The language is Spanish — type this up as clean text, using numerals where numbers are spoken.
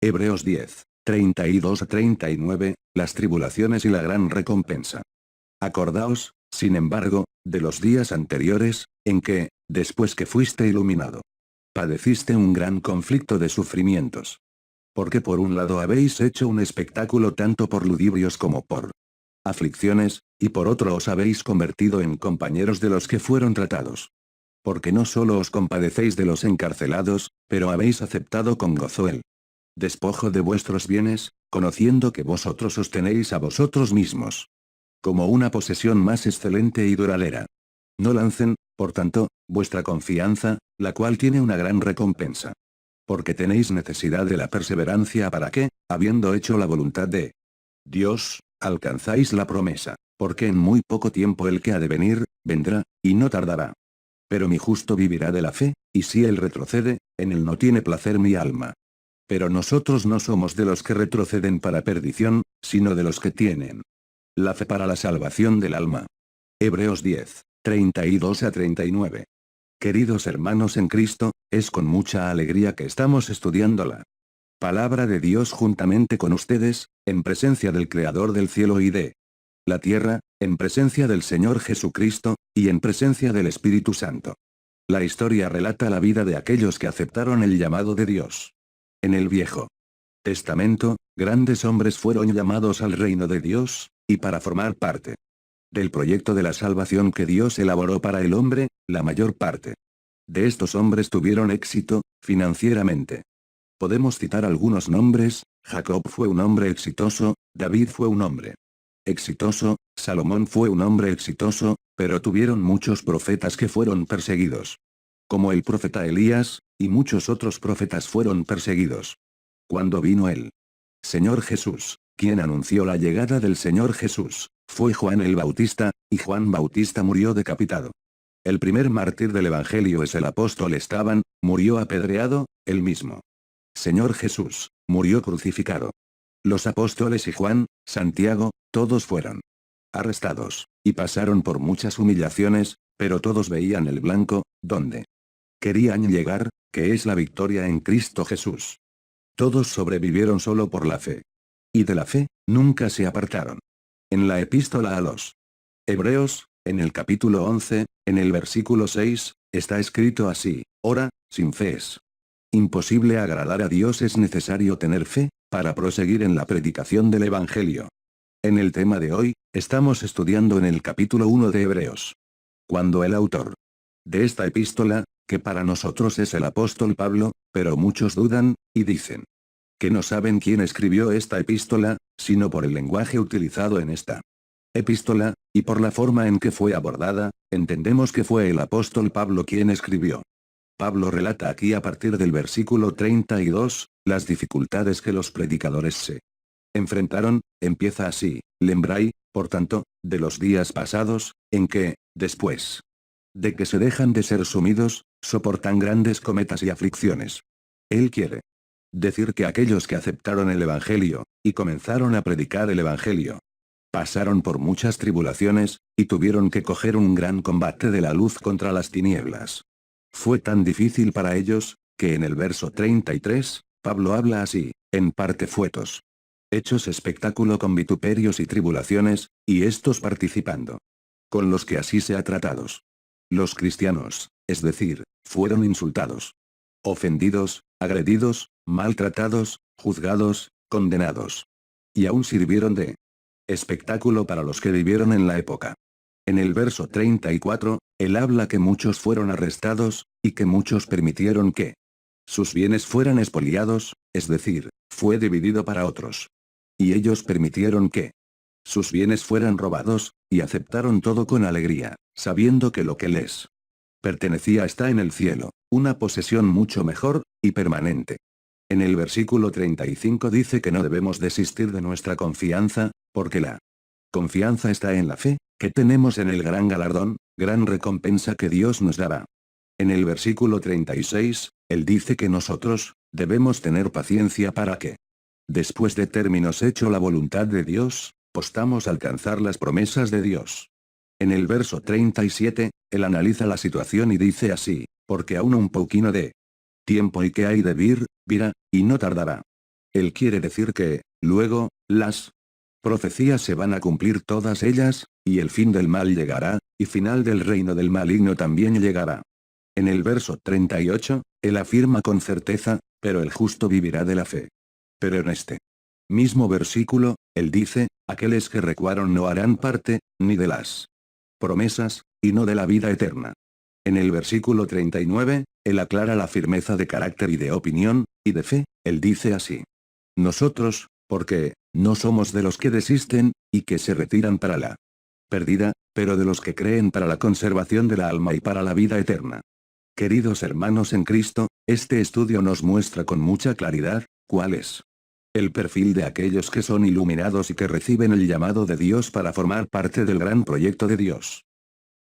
Hebreos 10, 32 a 39, las tribulaciones y la gran recompensa. Acordaos, sin embargo, de los días anteriores, en que, después que fuiste iluminado, padeciste un gran conflicto de sufrimientos. Porque por un lado habéis hecho un espectáculo tanto por ludibrios como por aflicciones, y por otro os habéis convertido en compañeros de los que fueron tratados. Porque no solo os compadecéis de los encarcelados, pero habéis aceptado con gozo el despojo de vuestros bienes, conociendo que vosotros os tenéis a vosotros mismos como una posesión más excelente y duradera. No lancen, por tanto, vuestra confianza, la cual tiene una gran recompensa. Porque tenéis necesidad de la perseverancia para que, habiendo hecho la voluntad de Dios, alcanzáis la promesa, porque en muy poco tiempo el que ha de venir, vendrá, y no tardará. Pero mi justo vivirá de la fe, y si él retrocede, en él no tiene placer mi alma. Pero nosotros no somos de los que retroceden para perdición, sino de los que tienen la fe para la salvación del alma. Hebreos 10, 32 a 39. Queridos hermanos en Cristo, es con mucha alegría que estamos estudiando la palabra de Dios juntamente con ustedes, en presencia del Creador del cielo y de la tierra, en presencia del Señor Jesucristo, y en presencia del Espíritu Santo. La historia relata la vida de aquellos que aceptaron el llamado de Dios. En el Viejo Testamento, grandes hombres fueron llamados al reino de Dios, y para formar parte del proyecto de la salvación que Dios elaboró para el hombre, la mayor parte de estos hombres tuvieron éxito, financieramente. Podemos citar algunos nombres: Jacob fue un hombre exitoso, David fue un hombre exitoso, Salomón fue un hombre exitoso, pero tuvieron muchos profetas que fueron perseguidos. Como el profeta Elías, y muchos otros profetas fueron perseguidos. Cuando vino el Señor Jesús, quien anunció la llegada del Señor Jesús, fue Juan el Bautista, y Juan Bautista murió decapitado. El primer mártir del Evangelio es el apóstol Esteban, murió apedreado, él mismo. Señor Jesús, murió crucificado. Los apóstoles y Juan, Santiago, todos fueron arrestados, y pasaron por muchas humillaciones, pero todos veían el blanco, donde querían llegar, que es la victoria en Cristo Jesús. Todos sobrevivieron solo por la fe. Y de la fe, nunca se apartaron. En la epístola a los Hebreos, en el capítulo 11, en el versículo 6, está escrito así: Ora, sin fe es imposible agradar a Dios, es necesario tener fe, para proseguir en la predicación del Evangelio. En el tema de hoy, estamos estudiando en el capítulo 1 de Hebreos. Cuando el autor de esta epístola, que para nosotros es el apóstol Pablo, pero muchos dudan, y dicen que no saben quién escribió esta epístola, sino por el lenguaje utilizado en esta epístola, y por la forma en que fue abordada, entendemos que fue el apóstol Pablo quien escribió. Pablo relata aquí a partir del versículo 32, las dificultades que los predicadores se enfrentaron. Empieza así: Lembrai, por tanto, de los días pasados, en que, después de que se dejan de ser sumidos, soportan grandes cometas y aflicciones. Él quiere decir que aquellos que aceptaron el Evangelio, y comenzaron a predicar el Evangelio, pasaron por muchas tribulaciones, y tuvieron que coger un gran combate de la luz contra las tinieblas. Fue tan difícil para ellos, que en el verso 33, Pablo habla así: en parte fuetos hechos espectáculo con vituperios y tribulaciones, y estos participando con los que así sea tratados. Los cristianos, es decir, fueron insultados, ofendidos, agredidos, maltratados, juzgados, condenados. Y aún sirvieron de espectáculo para los que vivieron en la época. En el verso 34, él habla que muchos fueron arrestados, y que muchos permitieron que sus bienes fueran expoliados, es decir, fue dividido para otros. Y ellos permitieron que sus bienes fueran robados, y aceptaron todo con alegría, sabiendo que lo que les pertenecía está en el cielo, una posesión mucho mejor, y permanente. En el versículo 35 dice que no debemos desistir de nuestra confianza, porque la confianza está en la fe, que tenemos en el gran galardón, gran recompensa que Dios nos dará. En el versículo 36, él dice que nosotros, debemos tener paciencia para que, después de términos hecho la voluntad de Dios, postamos alcanzar las promesas de Dios. En el verso 37, él analiza la situación y dice así: porque aún un poquino de tiempo y que hay de vir, virá, y no tardará. Él quiere decir que, luego, las profecías se van a cumplir todas ellas, y el fin del mal llegará, y final del reino del maligno también llegará. En el verso 38, él afirma con certeza, pero el justo vivirá de la fe. Pero en este mismo versículo, él dice, aquellos que recuaron no harán parte, ni de las promesas, y no de la vida eterna. En el versículo 39, él aclara la firmeza de carácter y de opinión, y de fe, él dice así. Nosotros, porque, no somos de los que desisten, y que se retiran para la perdida, pero de los que creen para la conservación de la alma y para la vida eterna. Queridos hermanos en Cristo, este estudio nos muestra con mucha claridad, cuál es el perfil de aquellos que son iluminados y que reciben el llamado de Dios para formar parte del gran proyecto de Dios.